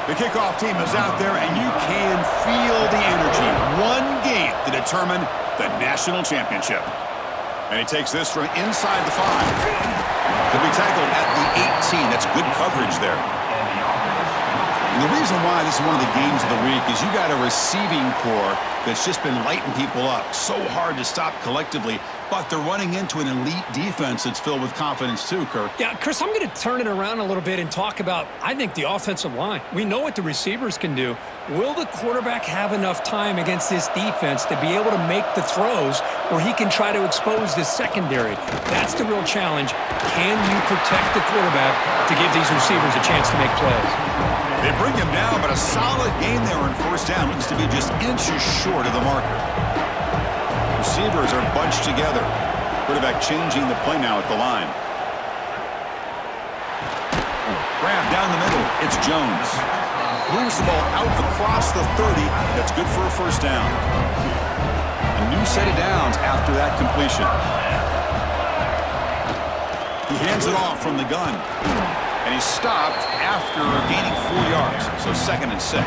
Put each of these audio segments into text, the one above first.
The kickoff team is out there, and you can feel the energy. One game to determine the national championship. And he takes this from inside the 5. He'll be tackled at the 18. That's good coverage there. And the reason why this is one of the games of the week is you got a receiving core that's just been lighting people up. So hard to stop collectively, but they're running into an elite defense that's filled with confidence too, Kirk. Yeah, Chris, I'm going to turn it around a little bit and talk about, I think, the offensive line. We know what the receivers can do. Will the quarterback have enough time against this defense to be able to make the throws where he can try to expose this secondary? That's the real challenge. Can you protect the quarterback to give these receivers a chance to make plays? They bring him down, but a solid game there on first down. Looks to be just inches short of the marker. Receivers are bunched together. Quarterback changing the play now at the line. Grab down the middle. It's Jones. Moves the ball out across the 30. That's good for a first down. A new set of downs after that completion. He hands it off from the gun. And he's stopped after gaining 4 yards. So 2nd and 6.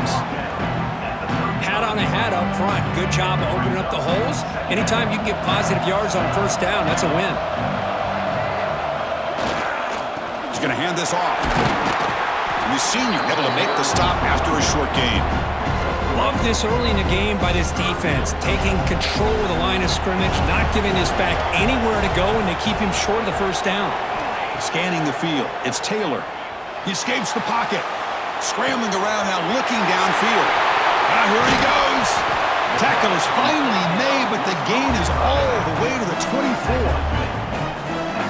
Hat on a hat up front. Good job of opening up the holes. Anytime you can get positive yards on first down, that's a win. He's going to hand this off. And the senior able to make the stop after a short gain. Love this early in the game by this defense. Taking control of the line of scrimmage, not giving this back anywhere to go, and they keep him short of the first down. Scanning the field. It's Taylor. He escapes the pocket. Scrambling around now, looking downfield. Now here he goes. Tackle is finally made, but the gain is all the way to the 24.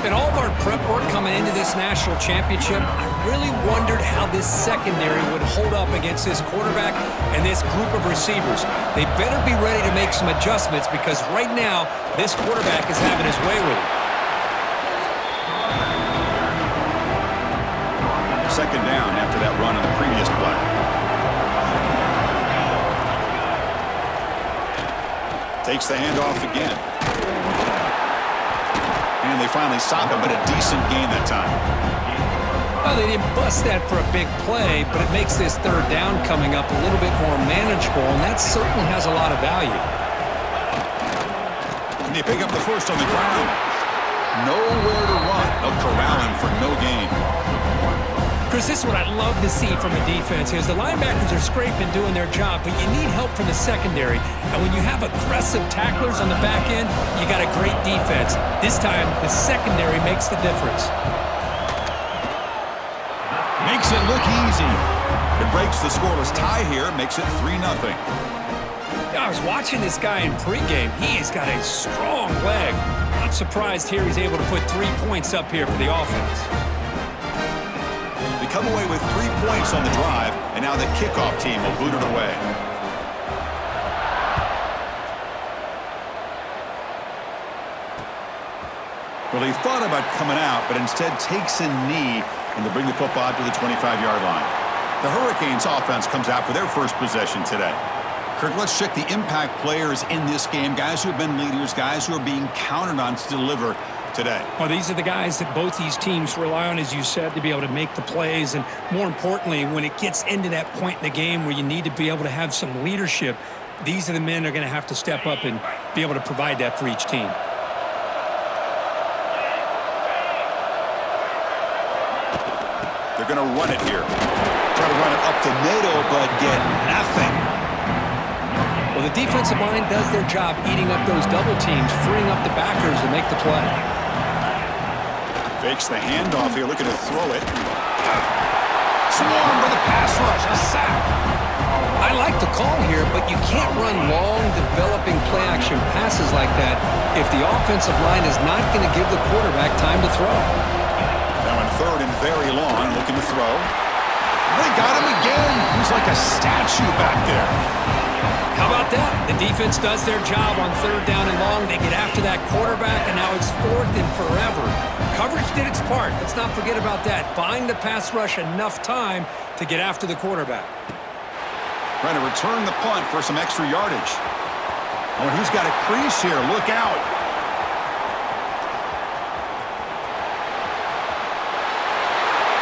In all of our prep work coming into this national championship, I really wondered how this secondary would hold up against this quarterback and this group of receivers. They better be ready to make some adjustments because right now, this quarterback is having his way with it. Second down after that run on the previous play. Takes the handoff again. And they finally stop him, but a decent gain that time. Well, they didn't bust that for a big play, but it makes this third down coming up a little bit more manageable, and that certainly has a lot of value. And they pick up the first on the ground. Nowhere to run. They'll corral him for no gain. Chris, this is what I love to see from a defense is the linebackers are scraping, doing their job, but you need help from the secondary. And when you have aggressive tacklers on the back end, you got a great defense. This time, the secondary makes the difference. Makes it look easy. It breaks the scoreless tie here, makes it 3-0. I was watching this guy in pregame. He has got a strong leg. Not surprised here he's able to put 3 points up here for the offense. They come away with 3 points on the drive, and now the kickoff team will boot it away. Well, he thought about coming out, but instead takes a knee, and they bring the football out to the 25-yard line. The Hurricanes offense comes out for their first possession today. Kirk, let's check the impact players in this game, guys who have been leaders, guys who are being counted on to deliver today. Well, these are the guys that both these teams rely on, as you said, to be able to make the plays. And more importantly, when it gets into that point in the game where you need to be able to have some leadership, these are the men that are going to have to step up and be able to provide that for each team. They're going to run it here. Try to run it up the middle, but get nothing. Well, the defensive line does their job eating up those double teams, freeing up the backers to make the play. Fakes the handoff here, looking to throw it. Swarm with a pass rush, a sack. I like the call here, but you can't run long, developing play-action passes like that if the offensive line is not going to give the quarterback time to throw. Now in third and very long, looking to throw. They got him again. He's like a statue back there. How about that? The defense does their job on third down and long. They get after that quarterback, and now it's fourth and forever. Coverage did its part. Let's not forget about that. Buying the pass rush enough time to get after the quarterback. Trying to return the punt for some extra yardage. Oh, and he's got a crease here. Look out.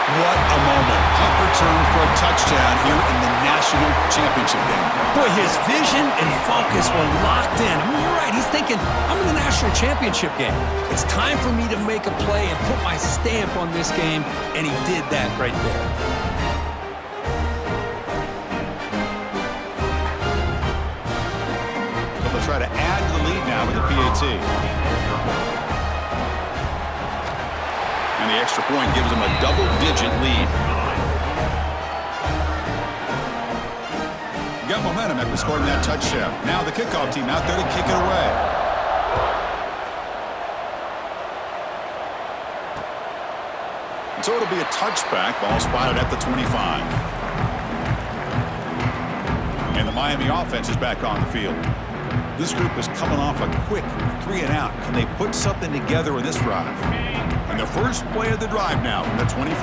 What a moment. Punt return for a touchdown here in the national championship game. Boy, his vision and focus were locked in. I mean, you're right. He's thinking, I'm in the national championship game. It's time for me to make a play and put my stamp on this game, and he did that right there. They'll try to add to the lead now with the PAT. And the extra point gives them a double-digit lead. Got momentum after scoring that touchdown. Now the kickoff team out there to kick it away. So it'll be a touchback. Ball spotted at the 25. And the Miami offense is back on the field. This group is coming off a quick 3-and-out. Can they put something together in this drive? And the first play of the drive now from the 25.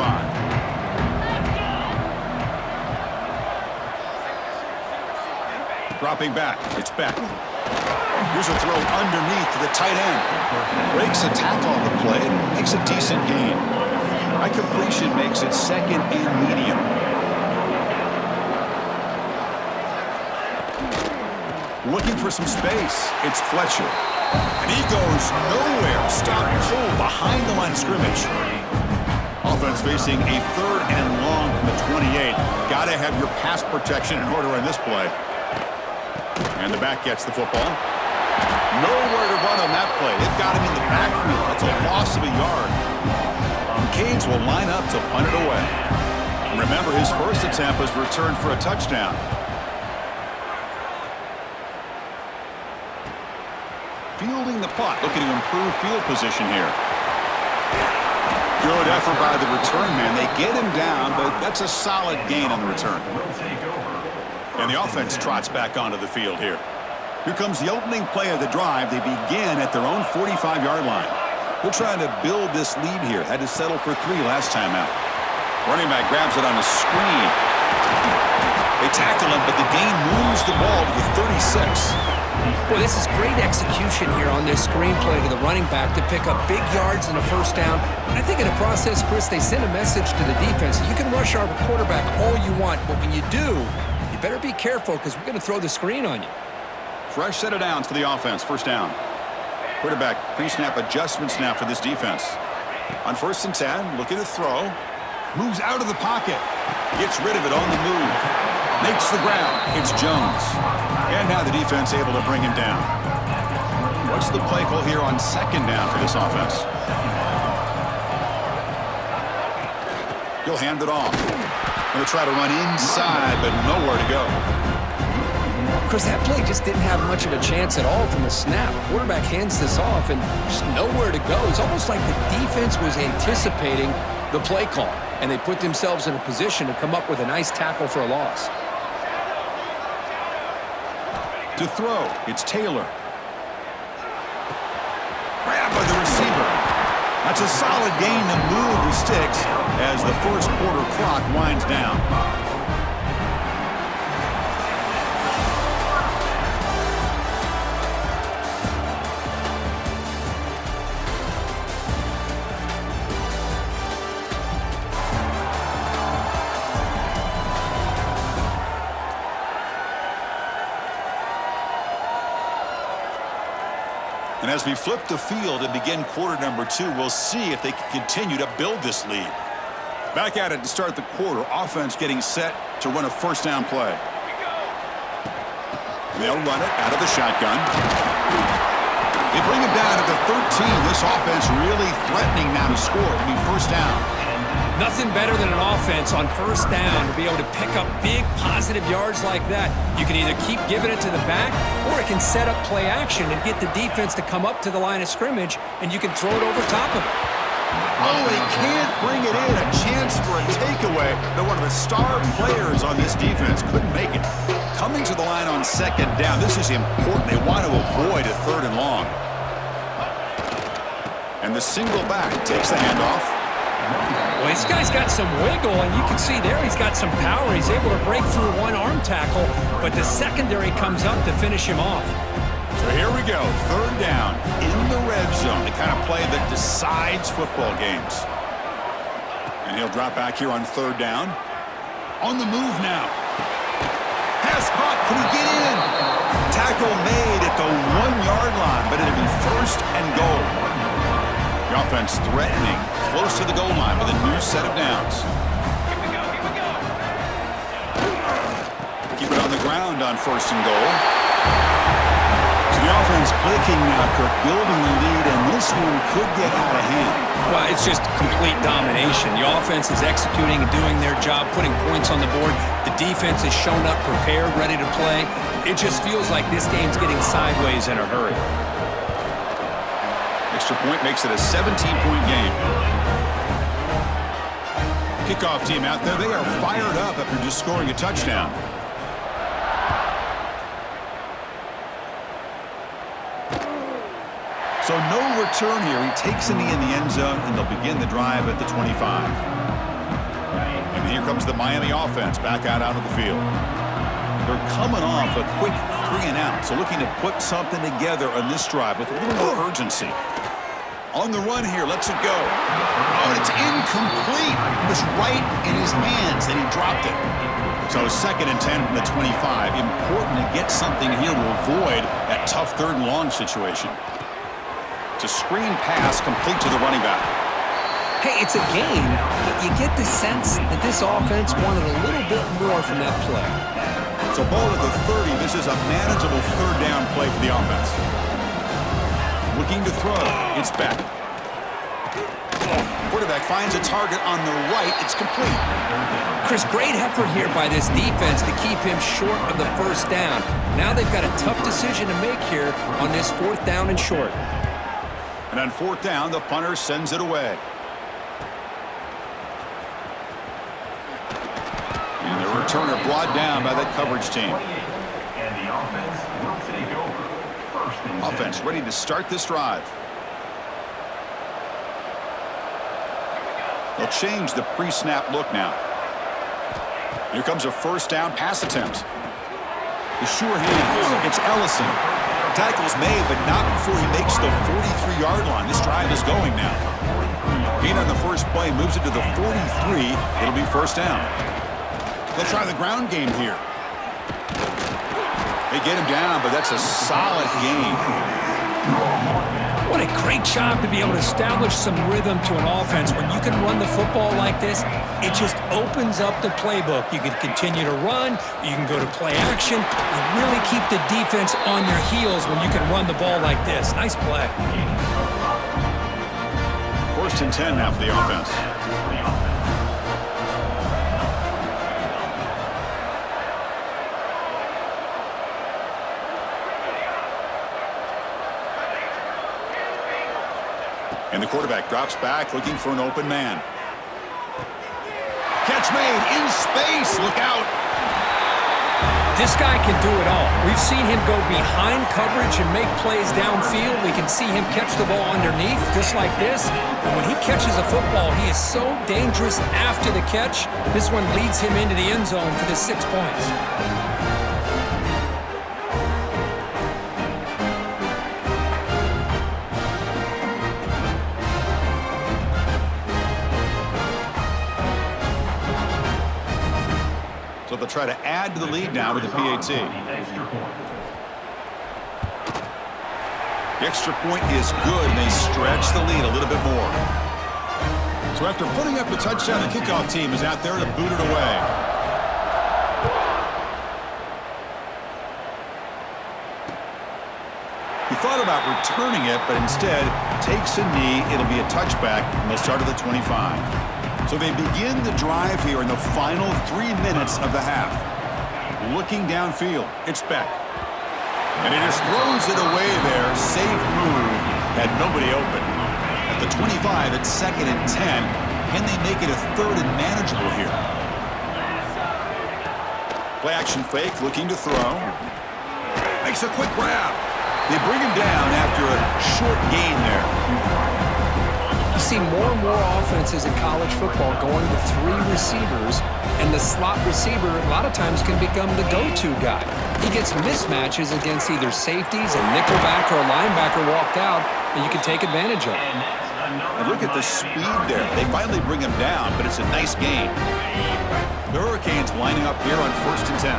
Dropping back. It's back. Here's a throw underneath to the tight end. Breaks a tackle on the play. Makes a decent gain. High completion makes it second and medium. Looking for some space. It's Fletcher. And he goes nowhere. Stop cold behind the line of scrimmage. Offense facing a 3rd and long from the 28. Got to have your pass protection in order in this play. And the back gets the football. Nowhere to run on that play. They've got him in the backfield. That's a loss of a yard. Canes will line up to punt it away. And remember, his first attempt was returned for a touchdown. Fielding the punt, looking to improve field position here. Good effort by the return man. They get him down, but that's a solid gain on the return. And the offense trots back onto the field here. Here comes the opening play of the drive. They begin at their own 45-yard line. They're trying to build this lead here. Had to settle for 3 last time out. Running back grabs it on a screen. They tackle him, but the gain moves the ball to the 36. Boy, this is great execution here on this screenplay to the running back to pick up big yards in the first down. And I think in the process, Chris, they send a message to the defense. You can rush our quarterback all you want, but when you do, you better be careful because we're going to throw the screen on you. Fresh set of downs for the offense. First down. Quarterback pre-snap adjustments now for this defense. On 1st and 10, looking to throw. Moves out of the pocket. Gets rid of it on the move. Makes the ground. It's Jones. And now the defense able to bring him down. What's the play call here on 2nd down for this offense? He'll hand it off. Going to try to run inside, but nowhere to go. Chris, that play just didn't have much of a chance at all from the snap. Quarterback hands this off and just nowhere to go. It's almost like the defense was anticipating the play call, and they put themselves in a position to come up with a nice tackle for a loss. To throw, it's Taylor. Grabbed by the receiver. That's a solid gain to move the sticks as the first quarter clock winds down. And as we flip the field and begin quarter number 2, we'll see if they can continue to build this lead. Back at it to start the quarter. Offense getting set to run a first down play. And they'll run it out of the shotgun. They bring him down to the 13. This offense really threatening now to score. It'll be first down. Nothing better than an offense on first down to be able to pick up big positive yards like that. You can either keep giving it to the back, or it can set up play action and get the defense to come up to the line of scrimmage, and you can throw it over top of it. Oh, they can't bring it in. A chance for a takeaway, but one of the star players on this defense couldn't make it. Coming to the line on 2nd down. This is important. They want to avoid a 3rd and long. And the single back takes the handoff. Well, this guy's got some wiggle, and you can see there he's got some power. He's able to break through one arm tackle, but the secondary comes up to finish him off. So here we go, 3rd down in the red zone, the kind of play that decides football games. And he'll drop back here on 3rd down. On the move now. Pass caught. Can he get in? Tackle made at the 1-yard line, but it'll be 1st and goal. The offense threatening close to the goal line with a new set of downs. Keep it on the ground on 1st and goal. So the offense clicking now, Kirk, building the lead, and this one could get out of hand. Well, it's just complete domination. The offense is executing and doing their job, putting points on the board. The defense is shown up, prepared, ready to play. It just feels like this game's getting sideways in a hurry. Extra point makes it a 17-point game. Kickoff team out there. They are fired up after just scoring a touchdown. So no return here. He takes a knee in the end zone, and they'll begin the drive at the 25. And here comes the Miami offense back out onto the field. They're coming off a quick 3-and-out, so looking to put something together on this drive with a little more urgency. On the run here, lets it go. Oh, and it's incomplete. It was right in his hands, and he dropped it. So 2nd and 10 from the 25. Important to get something here to avoid that tough 3rd and long situation. It's a screen pass complete to the running back. Hey, it's a game, but you get the sense that this offense wanted a little bit more from that play. So ball at the 30. This is a manageable 3rd down play for the offense. Looking to throw. It's back. Quarterback finds a target on the right. It's complete. Chris, great effort here by this defense to keep him short of the 1st down. Now they've got a tough decision to make here on this 4th down and short. And on 4th down, the punter sends it away. And the returner brought down by that coverage team. And the offense will take over. 1st and 10. Offense ready to start this drive. They'll change the pre-snap look now. Here comes a 1st down pass attempt. The sure hands. It's Ellison. Tackle's made, but not before he makes the 43-yard line. This drive is going now. Gain on the 1st play moves it to the 43. It'll be 1st down. They'll try the ground game here. They get him down, but that's a solid gain. What a great job to be able to establish some rhythm to an offense. When you can run the football like this, it just opens up the playbook. You can continue to run. You can go to play action. You really keep the defense on your heels when you can run the ball like this. Nice play. 1st and 10 now for the offense. And the quarterback drops back, looking for an open man. Catch made in space. Look out. This guy can do it all. We've seen him go behind coverage and make plays downfield. We can see him catch the ball underneath, just like this. And when he catches a football, he is so dangerous after the catch. This one leads him into the end zone for the 6 points. So they'll try to add to the lead now with the PAT. The extra point is good, and they stretch the lead a little bit more. So after putting up the touchdown, the kickoff team is out there to boot it away. He thought about returning it, but instead takes a knee. It'll be a touchback, and they'll start at the 25. So they begin the drive here in the final 3 minutes of the half. Looking downfield, it's Beck. And he just throws it away there. Safe move. Had nobody open. At the 25, it's 2nd and 10. Can they make it a 3rd and manageable here? Play action fake, looking to throw. Makes a quick grab. They bring him down after a short gain there. You see more and more offenses in college football going to 3 receivers, and the slot receiver a lot of times can become the go-to guy. He gets mismatches against either safeties, a nickelback, or a linebacker walked out, and you can take advantage of it. And look at the speed there. They finally bring him down, but it's a nice game. The Hurricanes lining up here on 1st and 10.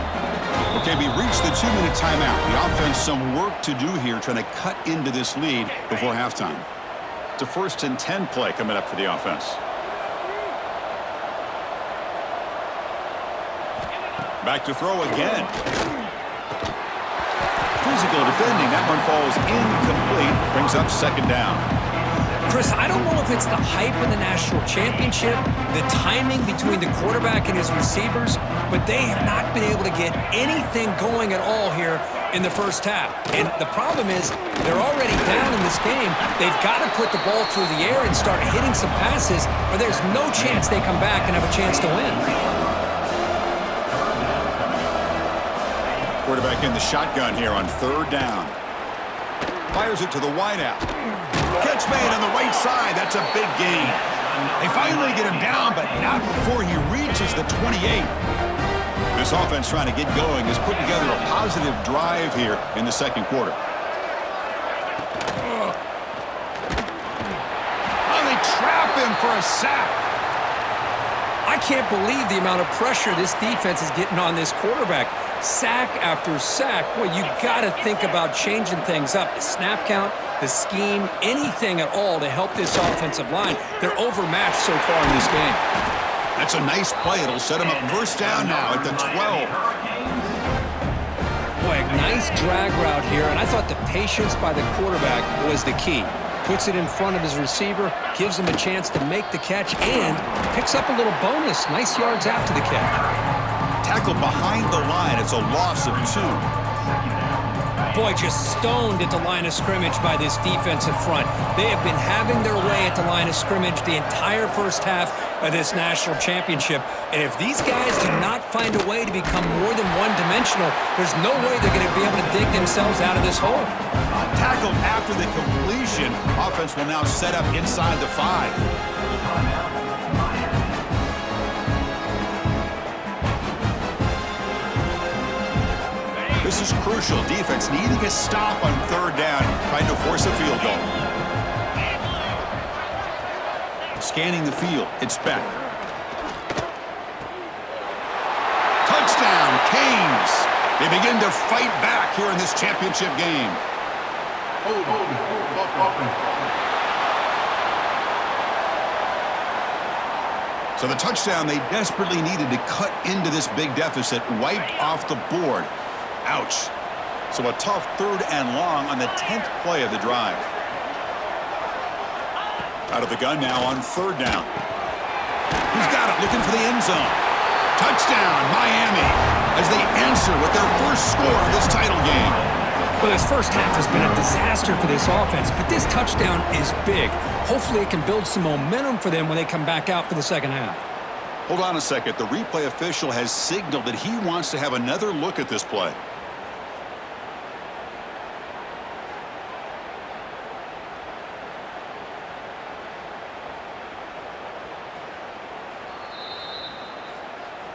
Okay, we reached the 2-minute timeout. The offense some work to do here, trying to cut into this lead before halftime. It's a 1st and 10 play coming up for the offense. Back to throw again. Physical defending. That one falls incomplete. Brings up 2nd down. Chris, I don't know if it's the hype of the national championship, the timing between the quarterback and his receivers, but they have not been able to get anything going at all here in the first half. And the problem is they're already down in this game. They've got to put the ball through the air and start hitting some passes, or there's no chance they come back and have a chance to win. Quarterback in the shotgun here on 3rd down. Fires it to the wideout. Catch made on the right side. That's a big gain. They finally get him down, but not before he reaches the 28. This offense trying to get going has put together a positive drive here in the 2nd quarter. Oh, they trap him for a sack. I can't believe the amount of pressure this defense is getting on this quarterback. Sack after sack. Boy, you got to think about changing things up. The snap count, the scheme, anything at all to help this offensive line. They're overmatched so far in this game. That's a nice play. It'll set him up 1st down now at the 12. Boy, a nice drag route here, and I thought the patience by the quarterback was the key. Puts it in front of his receiver, gives him a chance to make the catch, and picks up a little bonus. Nice yards after the catch. Tackled behind the line. It's a loss of 2. Boy, just stoned at the line of scrimmage by this defensive front. They have been having their way at the line of scrimmage the entire first half of this national championship. And if these guys do not find a way to become more than one-dimensional, there's no way they're going to be able to dig themselves out of this hole. Tackled after the completion. Offense will now set up inside the 5. This is crucial. Defense needing a stop on 3rd down, trying to force a field goal. Scanning the field. It's Beck. Touchdown, Canes. They begin to fight back here in this championship game. So the touchdown they desperately needed to cut into this big deficit wiped off the board. Ouch. So a tough 3rd and long on the 10th play of the drive. Out of the gun now on 3rd down. He's got it, looking for the end zone. Touchdown, Miami, as they answer with their first score of this title game. Well, this first half has been a disaster for this offense, but this touchdown is big. Hopefully it can build some momentum for them when they come back out for the 2nd half. Hold on a second. The replay official has signaled that he wants to have another look at this play.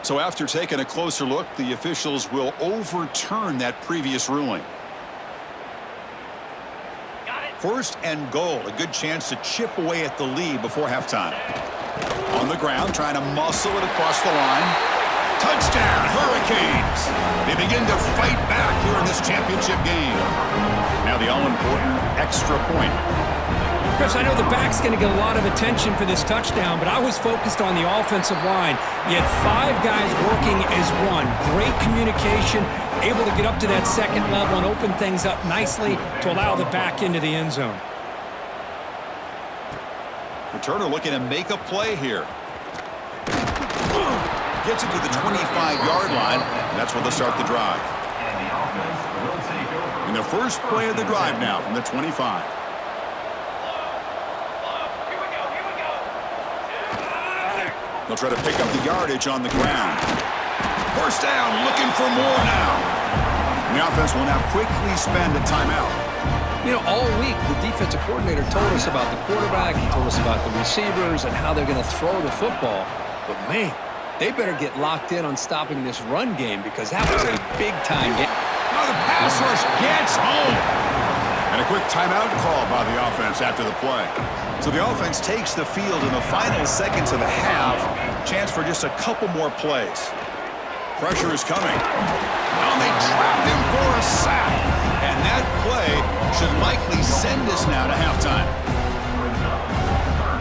So after taking a closer look, the officials will overturn that previous ruling. 1st and goal, a good chance to chip away at the lead before halftime. On the ground, trying to muscle it across the line. Touchdown, Hurricanes! They begin to fight back here in this championship game. Now the all-important extra point. Chris, I know the back's going to get a lot of attention for this touchdown, but I was focused on the offensive line. You had 5 guys working as one. Great communication, able to get up to that 2nd level and open things up nicely to allow the back into the end zone. Returner looking to make a play here. Gets it to the 25-yard line, and that's where they'll start the drive. And the first play of the drive now from the 25. They'll try to pick up the yardage on the ground. First down, looking for more now. And the offense will now quickly spend a timeout. You know, all week, the defensive coordinator told us about the quarterback, he told us about the receivers and how they're going to throw the football. But, man, they better get locked in on stopping this run game because that was a big-time game. Now the pass rush gets home. And a quick timeout call by the offense after the play. So the offense takes the field in the final seconds of the half. Chance for just a couple more plays. Pressure is coming. And they trapped him for a sack. And that play should likely send us now to halftime.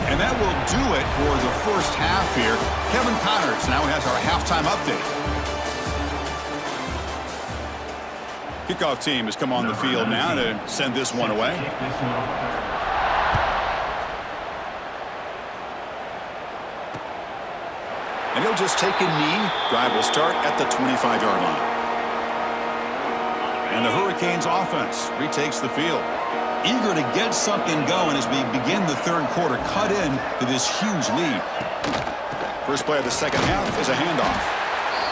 And that will do it for the first half here. Kevin Connors now has our halftime update. Kickoff team has come on the field now to send this one away. And he'll just take a knee. Drive will start at the 25-yard line. And the Hurricanes offense retakes the field. Eager to get something going as we begin the third quarter, cut in to this huge lead. First play of the second half is a handoff.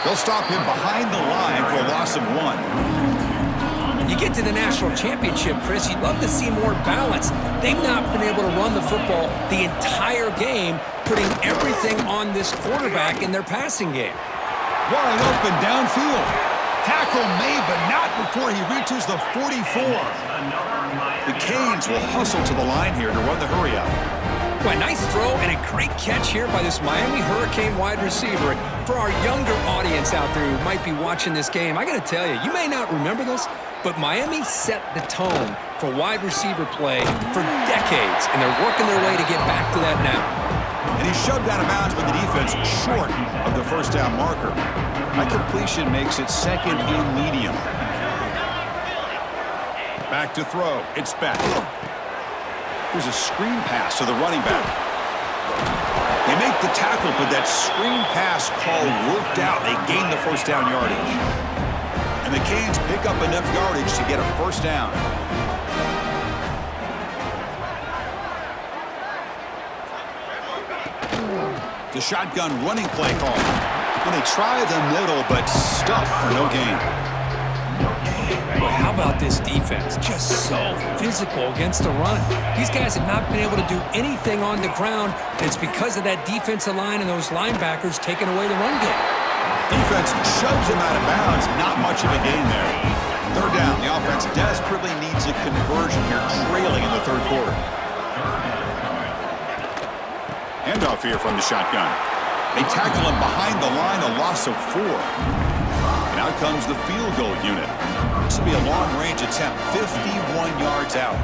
They'll stop him behind the line for a loss of 1. You get to the national championship, Chris, you'd love to see more balance. They've not been able to run the football the entire game, putting everything on this quarterback in their passing game. Wide open downfield. Tackle made, but not before he reaches the 44. The Canes will hustle to the line here to run the hurry up. Well, a nice throw and a great catch here by this Miami Hurricane wide receiver. For our younger audience out there who might be watching this game, I got to tell you, you may not remember this, but Miami set the tone for wide receiver play for decades, and they're working their way to get back to that now. And he's shoved out of bounds with the defense short of the first down marker. That completion makes it second and medium. Back to throw. It's back. Here's a screen pass to the running back. They make the tackle, but that screen pass call worked out. They gain the first down yardage. And the Canes pick up enough yardage to get a first down. The shotgun running play call. And they try the middle, but stuff for no gain. Boy, how about this defense? Just so physical against the run. These guys have not been able to do anything on the ground, and it's because of that defensive line and those linebackers taking away the run game. Defense shoves him out of bounds. Not much of a gain there. Third down. The offense desperately needs a conversion here, trailing in the third quarter. Handoff here from the shotgun. They tackle him behind the line, a loss of 4. And out comes the field goal unit. This will be a long-range attempt, 51 yards out.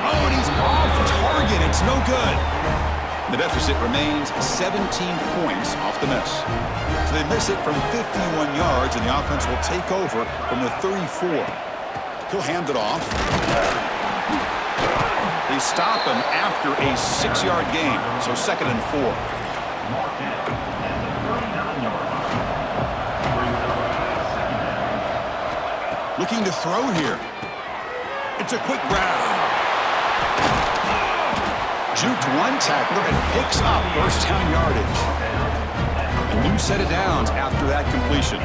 Oh, and he's off target. It's no good. The deficit remains 17 points off the miss. So they miss it from 51 yards, and the offense will take over from the 34. He'll hand it off. They stop him after a 6-yard gain, so second and 4. Looking to throw here. It's a quick grab. Juked one tackler and picks up first down yardage. A new set of downs after that completion.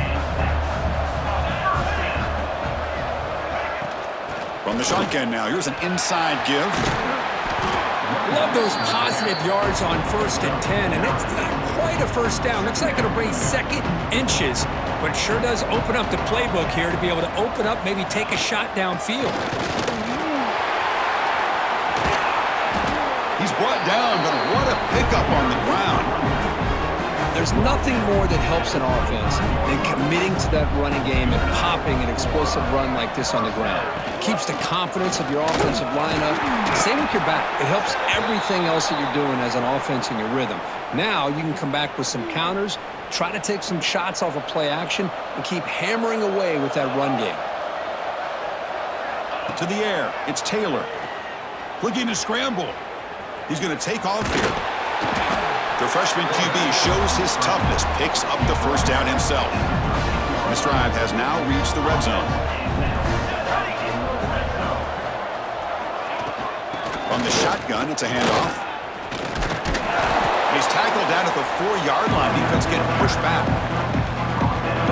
From the shotgun now, here's an inside give. Love those positive yards on 1st and 10, and it's not quite a first down. Looks like it'll bring second inches, but sure does open up the playbook here to be able to open up, maybe take a shot downfield. He's brought down, but what a pickup on the ground. There's nothing more that helps an offense than committing to that running game and popping an explosive run like this on the ground. Keeps the confidence of your offensive lineup. Same with your back. It helps everything else that you're doing as an offense in your rhythm. Now you can come back with some counters, try to take some shots off of play action, and keep hammering away with that run game. To the air, it's Taylor. Looking to scramble. He's going to take off here. The freshman QB shows his toughness, picks up the first down himself. This drive has now reached the red zone. From the shotgun, it's a handoff. He's tackled down at the 4-yard line. Defense getting pushed back.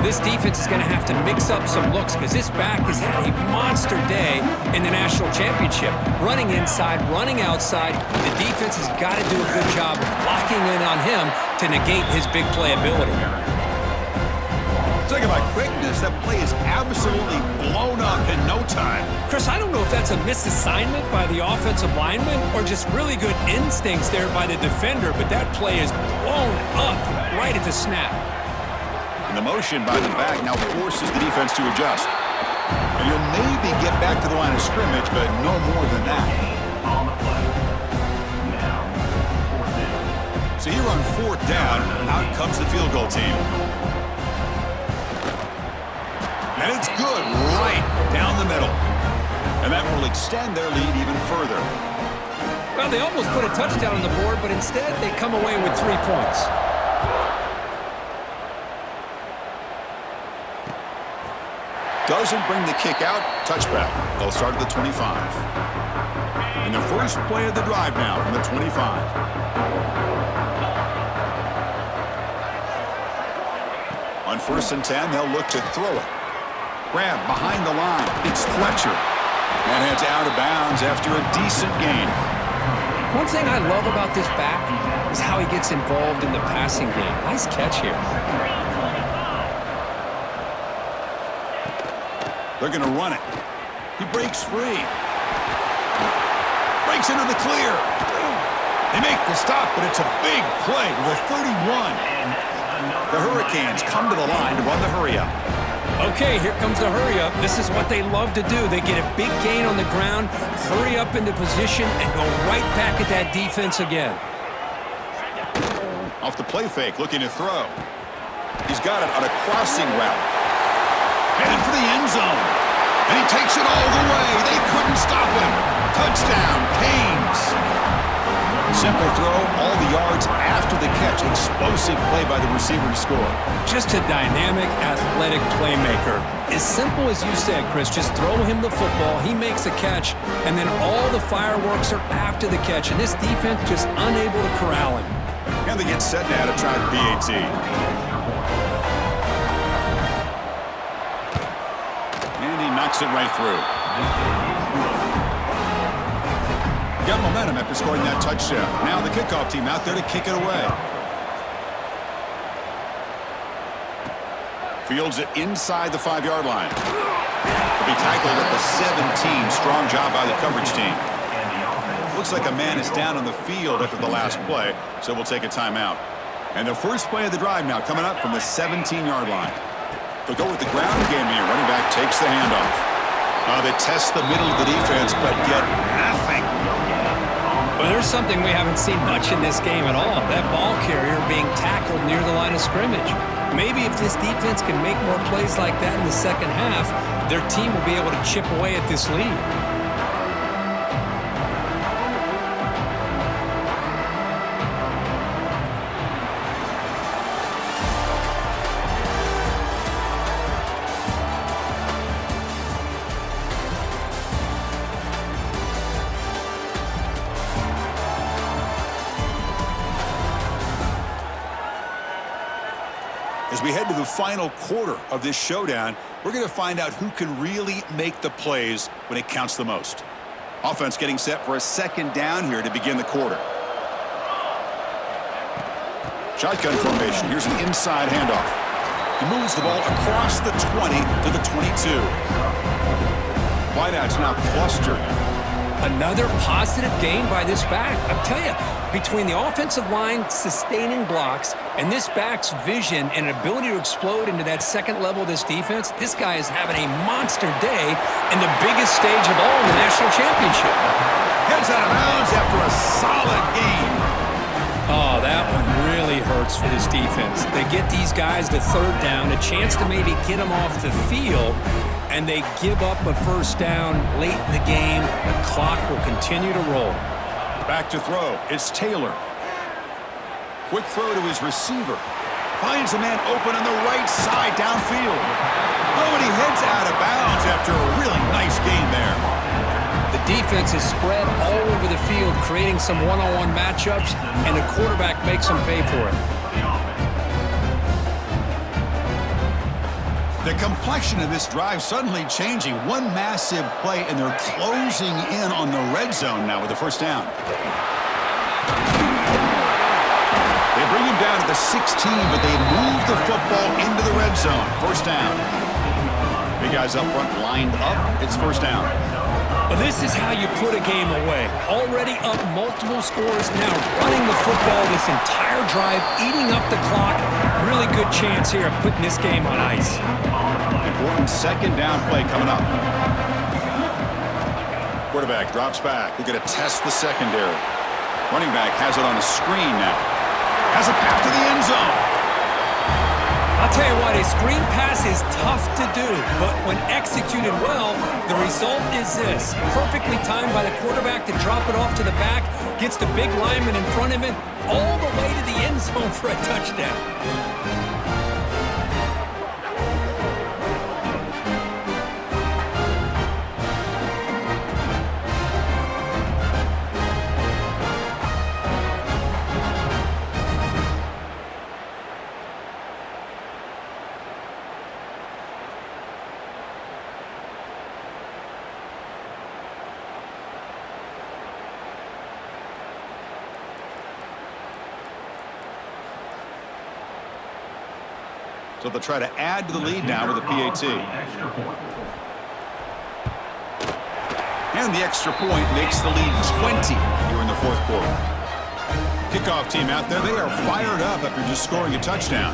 This defense is going to have to mix up some looks because this back has had a monster day in the national championship. Running inside, running outside. The defense has got to do a good job of locking in on him to negate his big play ability. Talk about quickness. That play is absolutely blown up in no time. Chris, I don't know if that's a misassignment by the offensive lineman or just really good instincts there by the defender, but that play is blown up right at the snap. And the motion by the back now forces the defense to adjust. And you'll maybe get back to the line of scrimmage, but no more than that. On the play. Now, fourth down. So here on fourth down, out comes the field goal team. And it's good right down the middle. And that will extend their lead even further. Well, they almost put a touchdown on the board, but instead they come away with 3 points. Doesn't bring the kick out. Touchback. They'll start at the 25. And the first play of the drive now from the 25. On 1st and 10, they'll look to throw it. Grab behind the line. It's Fletcher. And heads out of bounds after a decent gain. One thing I love about this back is how he gets involved in the passing game. Nice catch here. They're going to run it. He breaks free. Breaks into the clear. They make the stop, but it's a big play with a 31. The Hurricanes come to the line to run the hurry-up. Okay, here comes the hurry-up. This is what they love to do. They get a big gain on the ground, hurry up into position, and go right back at that defense again. Off the play fake, looking to throw. He's got it on a crossing route. Headed for the end zone. And he takes it all the way. They couldn't stop him. Touchdown, Canes. Simple throw, all the yards after the catch. Explosive play by the receiver to score. Just a dynamic, athletic playmaker. As simple as you said, Chris, just throw him the football, he makes a catch, and then all the fireworks are after the catch. And this defense just unable to corral him. And they get set now to try the PAT. And he knocks it right through. Got momentum after scoring that touchdown. Now the kickoff team out there to kick it away. Fields it inside the 5-yard line. He'll be tackled at the 17. Strong job by the coverage team. Looks like a man is down on the field after the last play, so we'll take a timeout. And the first play of the drive now coming up from the 17-yard line. They'll go with the ground game here. Running back takes the handoff. They test the middle of the defense, but get nothing. Well, there's something we haven't seen much in this game at all. That ball carrier being tackled near the line of scrimmage. Maybe if this defense can make more plays like that in the second half, their team will be able to chip away at this lead. As we head to the final quarter of this showdown, we're going to find out who can really make the plays when it counts the most. Offense getting set for a second down here to begin the quarter. Shotgun formation. Here's an inside handoff. He moves the ball across the 20 to the 22. Wideouts now clustered. Another positive gain by this back. I'll tell you, between the offensive line sustaining blocks and this back's vision and ability to explode into that second level of this defense, this guy is having a monster day in the biggest stage of all in the national championship. Heads out of bounds after a solid game. Oh, that one really hurts for this defense. They get these guys to third down, a chance to maybe get them off the field, and they give up a first down late in the game. The clock will continue to roll. Back to throw. It's Taylor. Quick throw to his receiver. Finds a man open on the right side downfield. Oh, and he heads out of bounds after a really nice gain there. The defense is spread all over the field, creating some one-on-one matchups, and the quarterback makes them pay for it. The complexion of this drive suddenly changing. One massive play, and they're closing in on the red zone now with the first down. They bring him down at the a 16, but they moved the football into the red zone. First down. Big guys up front lined up. It's first down. Well, this is how you put a game away. Already up multiple scores, now running the football this entire drive, eating up the clock. Really good chance here of putting this game on ice. Important second down play coming up. Quarterback drops back. We're going to test the secondary. Running back has it on a screen now. Has a path to the end zone. I'll tell you what, a screen pass is tough to do, but when executed well, the result is this. Perfectly timed by the quarterback to drop it off to the back, gets the big lineman in front of him, all the way to the end zone for a touchdown. So they'll try to add to the lead now with a PAT. And the extra point makes the lead 20 here in the fourth quarter. Kickoff team out there, they are fired up after just scoring a touchdown.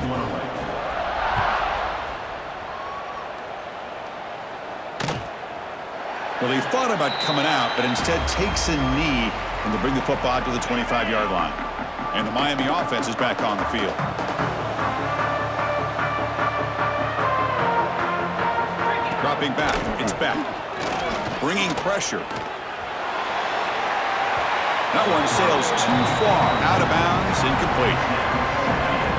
Well, they thought about coming out, but instead takes a knee and they bring the football to the 25-yard line. And the Miami offense is back on the field. Dropping back, it's back. Bringing pressure. That one sails too far, out of bounds, incomplete.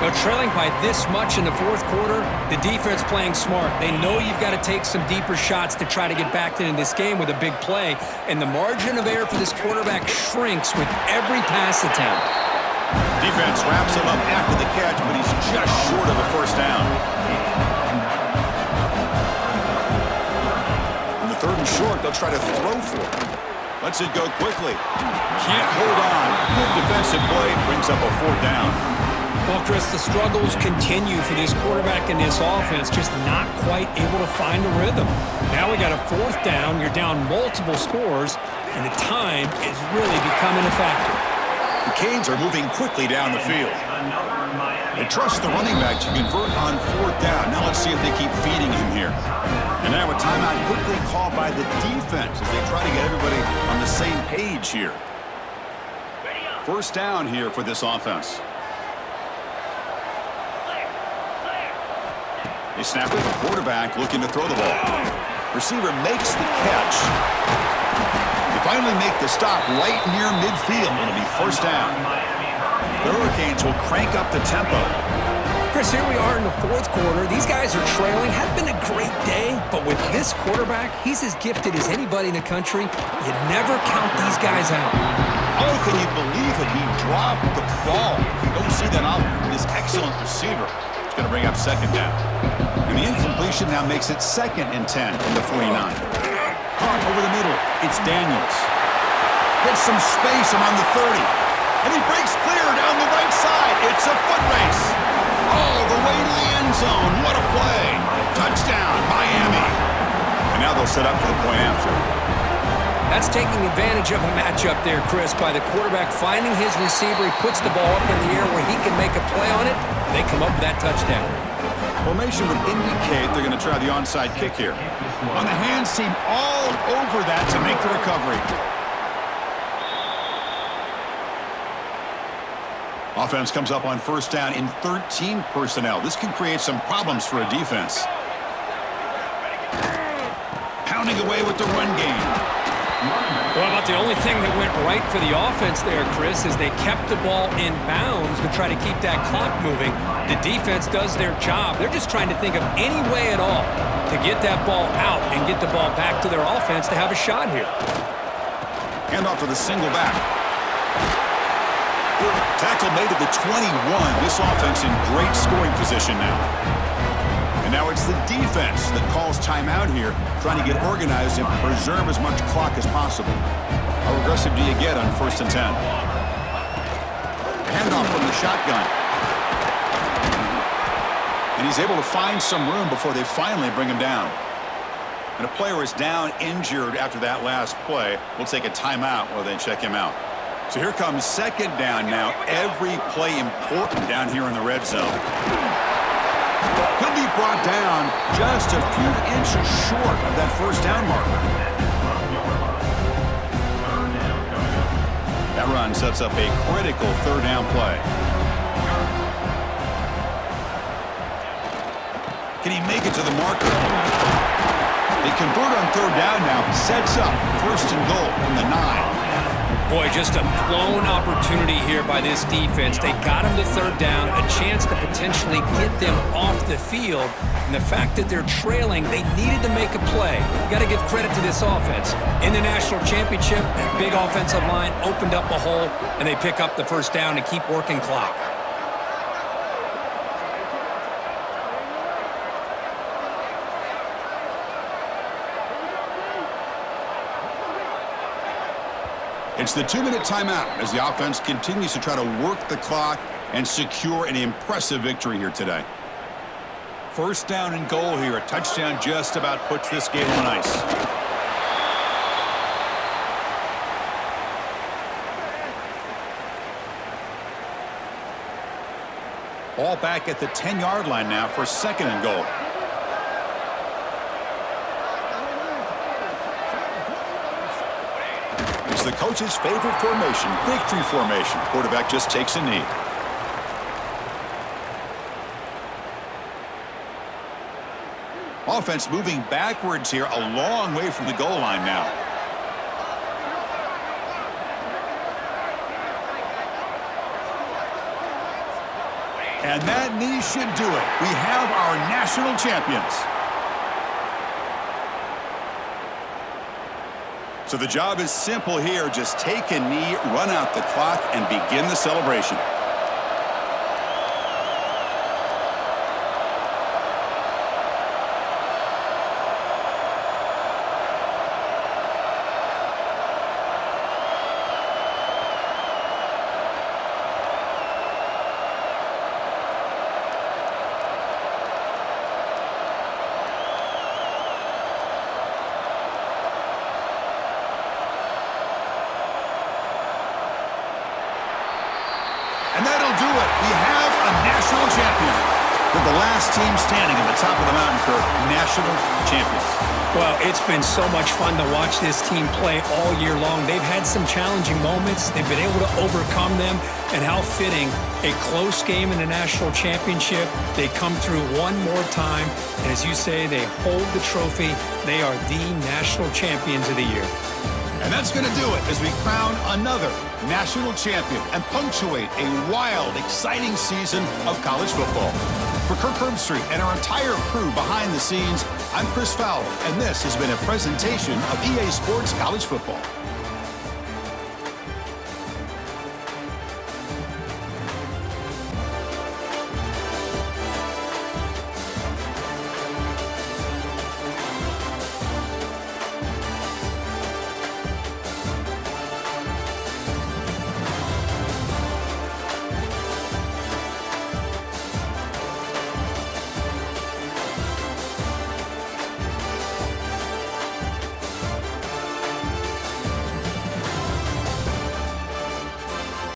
Well, trailing by this much in the fourth quarter, the defense playing smart. They know you've got to take some deeper shots to try to get back into this game with a big play, and the margin of error for this quarterback shrinks with every pass attempt. Defense wraps him up after the catch, but he's just short of a first down. Third and short, they'll try to throw for it. Lets it go quickly. Can't hold on. Good defensive play brings up a fourth down. Well, Chris, the struggles continue for this quarterback in this offense, just not quite able to find a rhythm. Now we got a fourth down. You're down multiple scores, and the time is really becoming a factor. The Canes are moving quickly down the field. They trust the running back to convert on fourth down. Now let's see if they keep feeding him here. And now a timeout quickly called by the defense as they try to get everybody on the same page here. First down here for this offense. They snap it. The quarterback looking to throw the ball. Receiver makes the catch. They finally make the stop right near midfield. It'll be first down. The Hurricanes will crank up the tempo. Chris, here we are in the fourth quarter. These guys are trailing. Had been a great day, but with this quarterback, he's as gifted as anybody in the country. You never count these guys out. Oh, can you believe it? He dropped the ball. You don't see that off this excellent receiver. It's going to bring up second down. And the incompletion now makes it 2nd and 10 from the 49. Caught over the middle. It's Daniels. Gets some space among the 30. And he breaks clear down the right side. It's a foot race. All the way to the end zone. What a play. Touchdown, Miami. And now they'll set up for the point after. That's taking advantage of a matchup there, Chris, by the quarterback finding his receiver. He puts the ball up in the air where he can make a play on it. They come up with that touchdown. Formation would indicate they're going to try the onside kick here. On the hands team all over that to make the recovery. Offense comes up on first down in 13 personnel. This can create some problems for a defense. Pounding away with the run game. Well, about the only thing that went right for the offense there, Chris, is they kept the ball in bounds to try to keep that clock moving. The defense does their job. They're just trying to think of any way at all to get that ball out and get the ball back to their offense to have a shot here. Handoff to the single back. Tackle made at the 21. This offense in great scoring position now. And now it's the defense that calls timeout here, trying to get organized and preserve as much clock as possible. How aggressive do you get on 1st and 10? Handoff from the shotgun. And he's able to find some room before they finally bring him down. And a player is down injured after that last play. We'll take a timeout while they check him out. So here comes second down now. Every play important down here in the red zone. He'll be brought down just a few inches short of that first down marker. That run sets up a critical third down play. Can he make it to the marker? They convert on third down now. Sets up first and goal from the 9. Boy, just a blown opportunity here by this defense. They got him to third down, a chance to potentially get them off the field. And the fact that they're trailing, they needed to make a play. You got to give credit to this offense. In the national championship, that big offensive line opened up a hole, and they pick up the first down and keep working clock. It's the 2-minute timeout as the offense continues to try to work the clock and secure an impressive victory here today. First down and goal here. A touchdown just about puts this game on ice. Ball back at the 10-yard line now for second and goal. It's the coach's favorite formation, victory formation. Quarterback just takes a knee. Offense moving backwards here, a long way from the goal line now. And that knee should do it. We have our national champions. So the job is simple here. Just take a knee, run out the clock, and begin the celebration. And that'll do it. We have a national champion. With the last team standing at the top of the mountain for national champions. Well, it's been so much fun to watch this team play all year long. They've had some challenging moments. They've been able to overcome them. And how fitting, a close game in the national championship. They come through one more time. And as you say, they hold the trophy. They are the national champions of the year. And that's going to do it as we crown another national champion and punctuate a wild, exciting season of college football. For Kirk Herbstreit and our entire crew behind the scenes, I'm Chris Fowler, and this has been a presentation of EA Sports College Football.